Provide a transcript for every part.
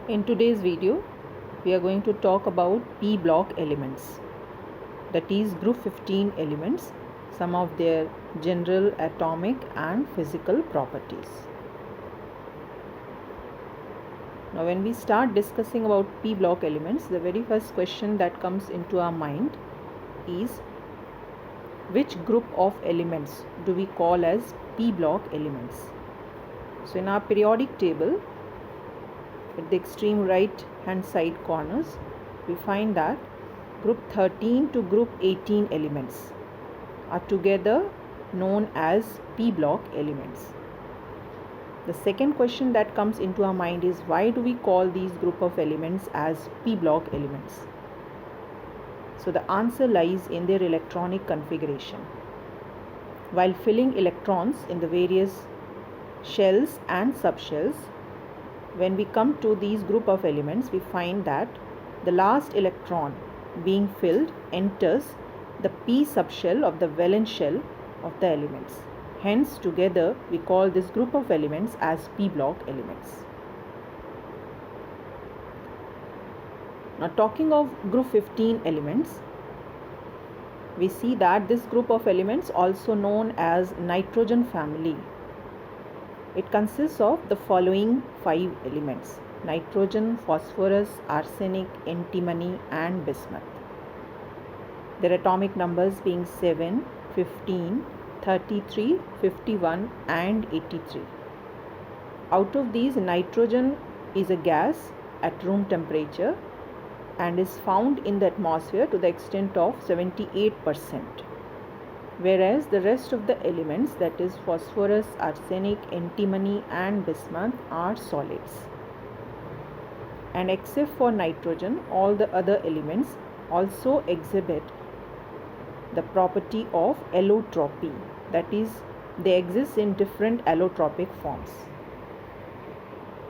In today's video, we are going to talk about p block elements, that is group 15 elements, some of their general atomic and physical properties. Now when we start discussing about p block elements, the very first question that comes into our mind is which group of elements do we call as p block elements? So in our periodic table, at the extreme right hand side corners, we find that group 13 to group 18 elements are together known as p block elements. The second question that comes into our mind is why do we call these group of elements as p block elements? So the answer lies in their electronic configuration. While filling electrons in the various shells and subshells, when we come to these group of elements, we find that the last electron being filled enters the p subshell of the valence shell of the elements. Hence, together we call this group of elements as p block elements. Now, talking of group 15 elements, we see that this group of elements, also known as nitrogen family, it consists of the following 5 elements: nitrogen, phosphorus, arsenic, antimony and bismuth. Their atomic numbers being 7, 15, 33, 51 and 83. Out of these, nitrogen is a gas at room temperature and is found in the atmosphere to the extent of 78%. Whereas the rest of the elements, that is phosphorus, arsenic, antimony and bismuth, are solids. And except for nitrogen, all the other elements also exhibit the property of allotropy, that is, they exist in different allotropic forms.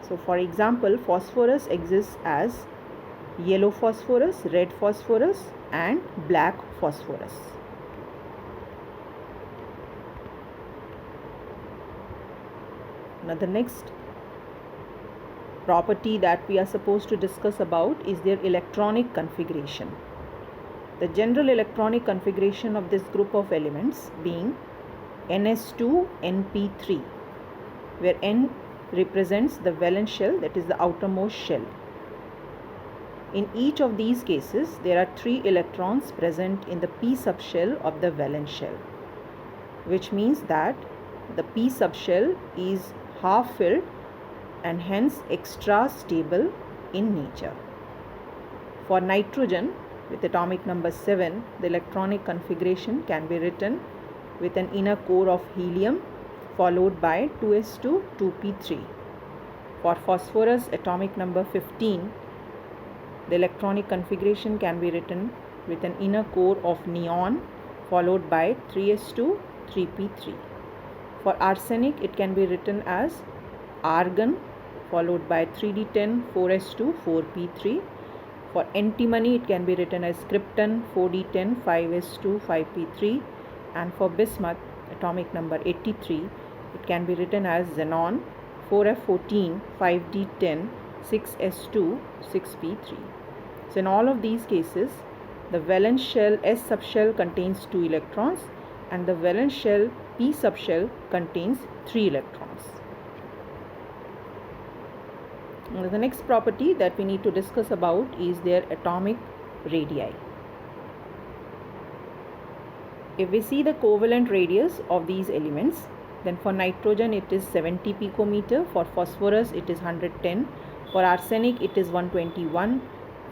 So for example, phosphorus exists as yellow phosphorus, red phosphorus and black phosphorus. Now the next property that we are supposed to discuss about is their electronic configuration. The general electronic configuration of this group of elements being Ns2Np3, where N represents the valence shell, that is the outermost shell. In each of these cases, there are 3 electrons present in the p subshell of the valence shell, which means that the p subshell is half filled and hence extra stable in nature. For nitrogen with atomic number 7, the electronic configuration can be written with an inner core of helium followed by 2s2 2p3. For phosphorus atomic number 15, the electronic configuration can be written with an inner core of neon followed by 3s2 3p3. For arsenic, it can be written as argon followed by 3d10 4s2 4p3. For antimony, it can be written as krypton 4d10 5s2 5p3. And for bismuth atomic number 83, it can be written as xenon 4f14 5d10 6s2 6p3. So in all of these cases, the valence shell S subshell contains 2 electrons and the valence shell P subshell contains 3 electrons. Now the next property that we need to discuss about is their atomic radii. If we see the covalent radius of these elements, then for nitrogen it is 70 picometer, for phosphorus it is 110, for arsenic it is 121,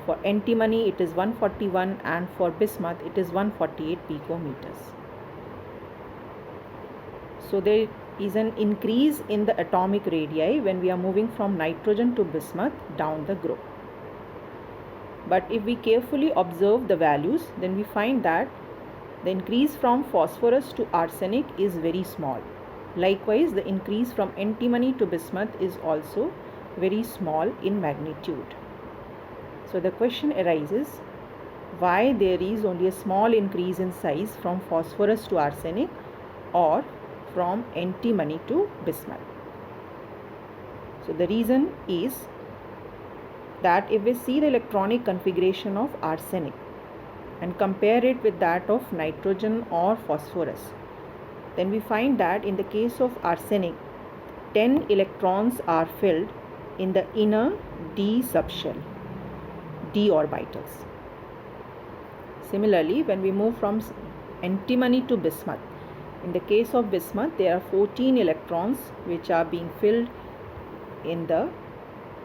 for antimony it is 141 and for bismuth it is 148 picometers. So there is an increase in the atomic radii when we are moving from nitrogen to bismuth down the group. But if we carefully observe the values, then we find that the increase from phosphorus to arsenic is very small. Likewise, the increase from antimony to bismuth is also very small in magnitude. So the question arises, why there is only a small increase in size from phosphorus to arsenic or from antimony to bismuth? So the reason is that if we see the electronic configuration of arsenic and compare it with that of nitrogen or phosphorus, then we find that in the case of arsenic, 10 electrons are filled in the inner d subshell, d orbitals. Similarly, when we move from antimony to bismuth, in the case of bismuth, there are 14 electrons which are being filled in the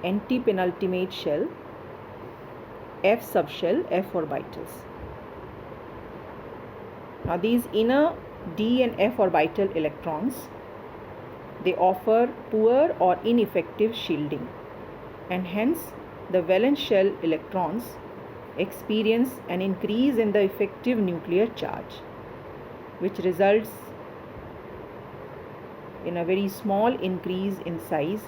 antipenultimate shell, f subshell, f orbitals. Now these inner d and f orbital electrons, they offer poor or ineffective shielding, and hence the valence shell electrons experience an increase in the effective nuclear charge, which results in a very small increase in size,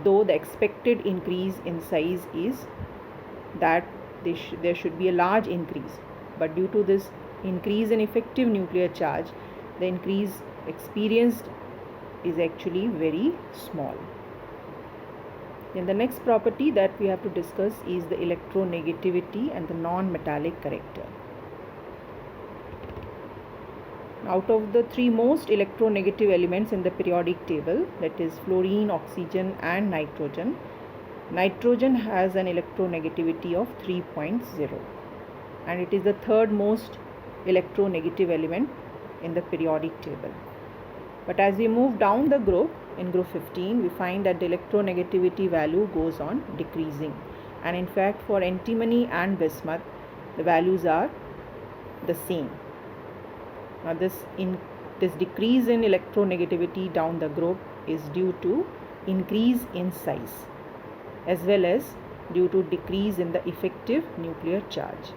though the expected increase in size is that there should be a large increase, but due to this increase in effective nuclear charge, the increase experienced is actually very small. Then the next property that we have to discuss is the electronegativity and the non-metallic character. Out of the three most electronegative elements in the periodic table, that is fluorine, oxygen and nitrogen, nitrogen has an electronegativity of 3.0, and it is the third most electronegative element in the periodic table. But as we move down the group, in group 15, we find that the electronegativity value goes on decreasing, and in fact for antimony and bismuth, the values are the same. Now this decrease in electronegativity down the group is due to increase in size as well as due to decrease in the effective nuclear charge.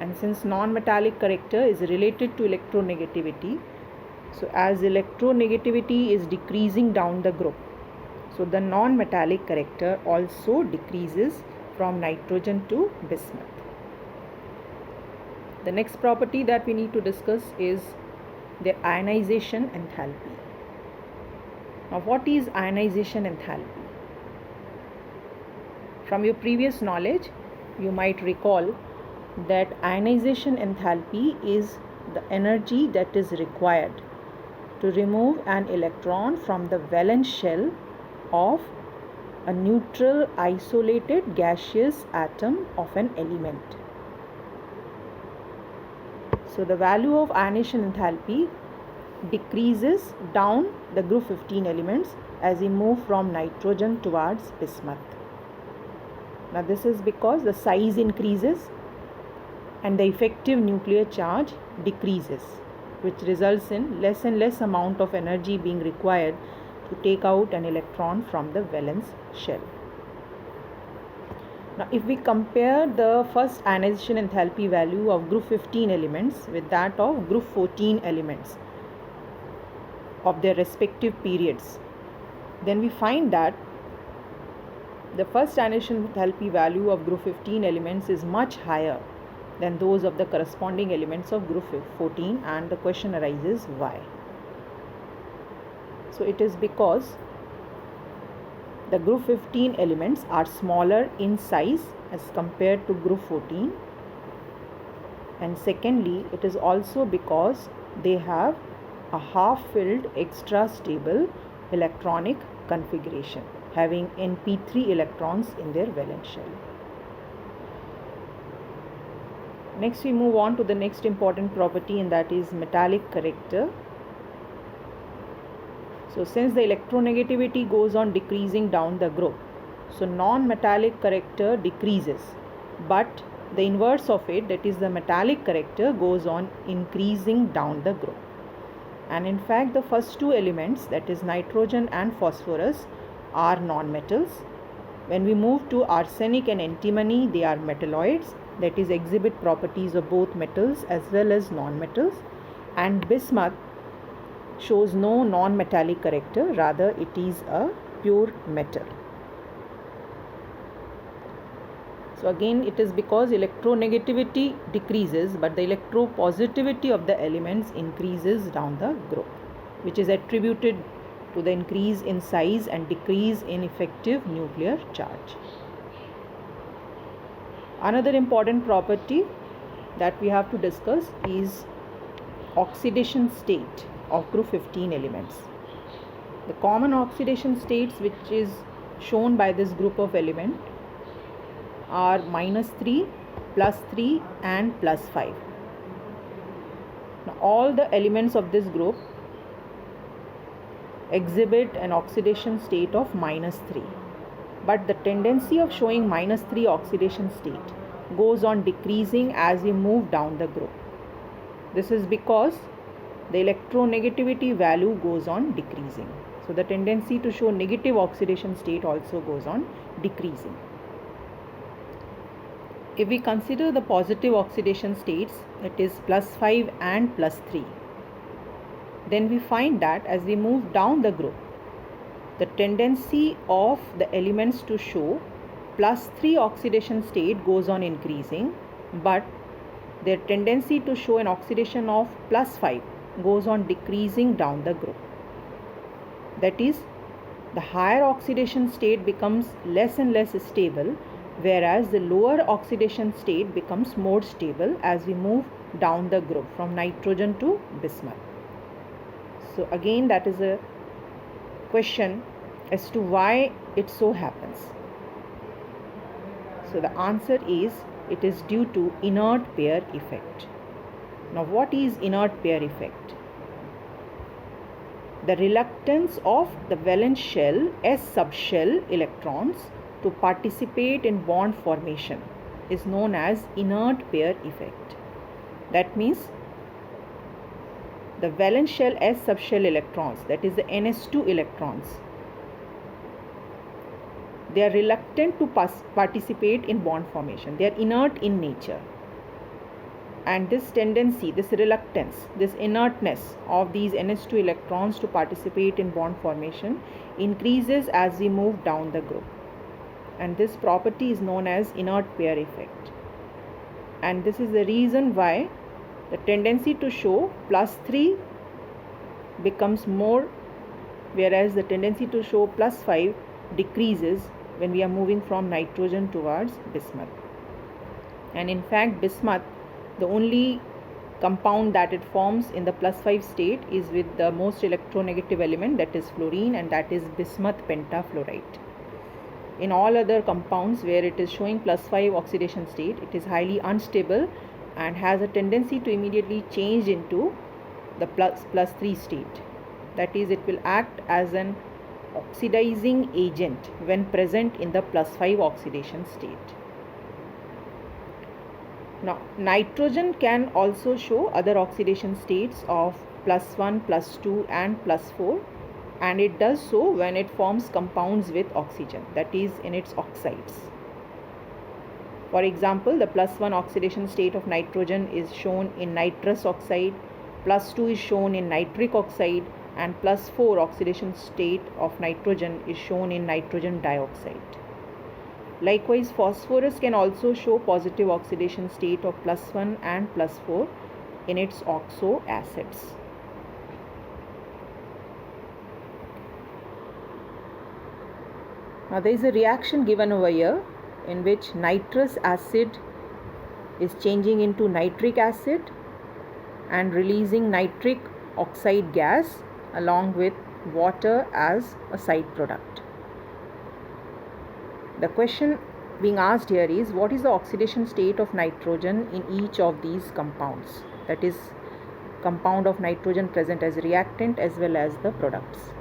And since non-metallic character is related to electronegativity, so as electronegativity is decreasing down the group, so the non-metallic character also decreases from nitrogen to bismuth. The next property that we need to discuss is the ionization enthalpy. Now what is ionization enthalpy? From your previous knowledge, you might recall that ionization enthalpy is the energy that is required to remove an electron from the valence shell of a neutral isolated gaseous atom of an element. So the value of ionization enthalpy decreases down the group 15 elements as we move from nitrogen towards bismuth. Now this is because the size increases and the effective nuclear charge decreases, which results in less and less amount of energy being required to take out an electron from the valence shell. Now if we compare the first ionization enthalpy value of group 15 elements with that of group 14 elements of their respective periods, then we find that the first ionization enthalpy value of group 15 elements is much higher than those of the corresponding elements of group 14, and the question arises why. So it is because the group 15 elements are smaller in size as compared to group 14, and secondly it is also because they have a half filled extra stable electronic configuration having np3 electrons in their valence shell. Next we move on to the next important property, and that is metallic character. So since the electronegativity goes on decreasing down the group, so non-metallic character decreases, but the inverse of it, that is the metallic character, goes on increasing down the group. And in fact the first two elements, that is nitrogen and phosphorus, are non-metals. When we move to arsenic and antimony, they are metalloids, that is exhibit properties of both metals as well as non-metals, and bismuth shows no non-metallic character, rather it is a pure metal. So again it is because electronegativity decreases but the electropositivity of the elements increases down the group, which is attributed to the increase in size and decrease in effective nuclear charge. Another important property that we have to discuss is oxidation state of group 15 elements. The common oxidation states which is shown by this group of element are -3, +3 and +5. Now all the elements of this group exhibit an oxidation state of -3, but the tendency of showing -3 oxidation state goes on decreasing as we move down the group. This is because the electronegativity value goes on decreasing. So the tendency to show negative oxidation state also goes on decreasing. If we consider the positive oxidation states, that is +5 and +3, then we find that as we move down the group, the tendency of the elements to show +3 oxidation state goes on increasing, but their tendency to show an oxidation of +5 goes on decreasing down the group. That is, the higher oxidation state becomes less and less stable, whereas the lower oxidation state becomes more stable as we move down the group from nitrogen to bismuth. So again, that is a question as to why it so happens. So the answer is, it is due to inert pair effect. Now what is inert pair effect? The reluctance of the valence shell S subshell electrons to participate in bond formation is known as inert pair effect. That means the valence shell S subshell electrons, that is the NS2 electrons, they are reluctant to participate in bond formation. They are inert in nature. And this tendency, this reluctance, this inertness of these NS2 electrons to participate in bond formation increases as we move down the group. And this property is known as inert pair effect. And this is the reason why the tendency to show +3 becomes more, whereas the tendency to show +5 decreases when we are moving from nitrogen towards bismuth. And in fact, bismuth, the only compound that it forms in the +5 state is with the most electronegative element, that is fluorine, and that is bismuth pentafluoride. In all other compounds where it is showing +5 oxidation state, it is highly unstable and has a tendency to immediately change into the +3 state. That is, it will act as an oxidizing agent when present in the +5 oxidation state. Now, nitrogen can also show other oxidation states of +1, +2 and +4, and it does so when it forms compounds with oxygen, that is in its oxides. For example, the +1 oxidation state of nitrogen is shown in nitrous oxide, +2 is shown in nitric oxide, and +4 oxidation state of nitrogen is shown in nitrogen dioxide. Likewise, phosphorus can also show positive oxidation state of +1 and +4 in its oxo acids. Now there is a reaction given over here in which nitrous acid is changing into nitric acid and releasing nitric oxide gas along with water as a side product. The question being asked here is, what is the oxidation state of nitrogen in each of these compounds? That is, compound of nitrogen present as reactant as well as the products.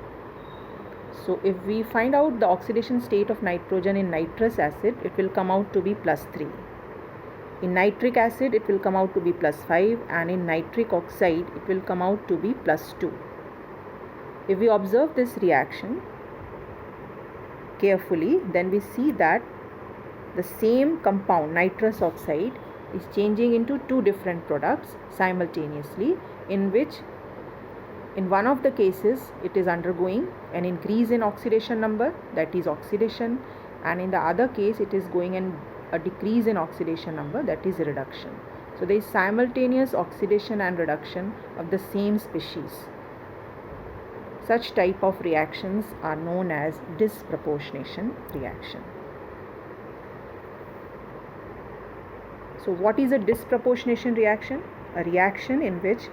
So if we find out the oxidation state of nitrogen in nitrous acid, it will come out to be +3. In nitric acid, it will come out to be +5, and in nitric oxide, it will come out to be +2. If we observe this reaction carefully, then we see that the same compound, nitrous oxide, is changing into two different products simultaneously, in which in one of the cases it is undergoing an increase in oxidation number, that is oxidation, and in the other case it is going in a decrease in oxidation number, that is reduction. So there is simultaneous oxidation and reduction of the same species. Such type of reactions are known as disproportionation reaction. So what is a disproportionation reaction? A reaction in which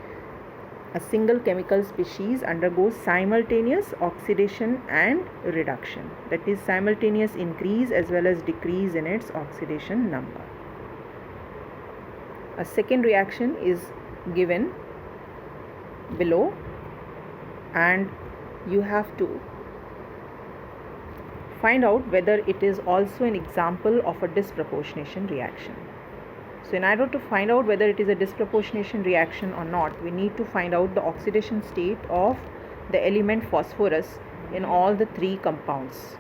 a single chemical species undergoes simultaneous oxidation and reduction. That is, simultaneous increase as well as decrease in its oxidation number. A second reaction is given below, and you have to find out whether it is also an example of a disproportionation reaction. So in order to find out whether it is a disproportionation reaction or not, we need to find out the oxidation state of the element phosphorus in all the three compounds.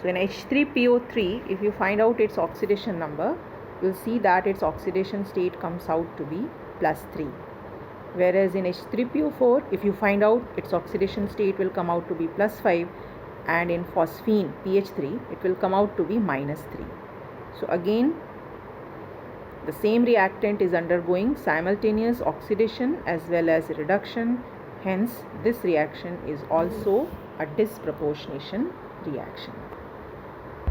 So in H3PO3, if you find out its oxidation number, you'll see that its oxidation state comes out to be +3. Whereas in H3PO4, if you find out its oxidation state will come out to be +5, and in phosphine PH3, it will come out to be -3. So again, the same reactant is undergoing simultaneous oxidation as well as reduction. Hence, this reaction is also a disproportionation reaction.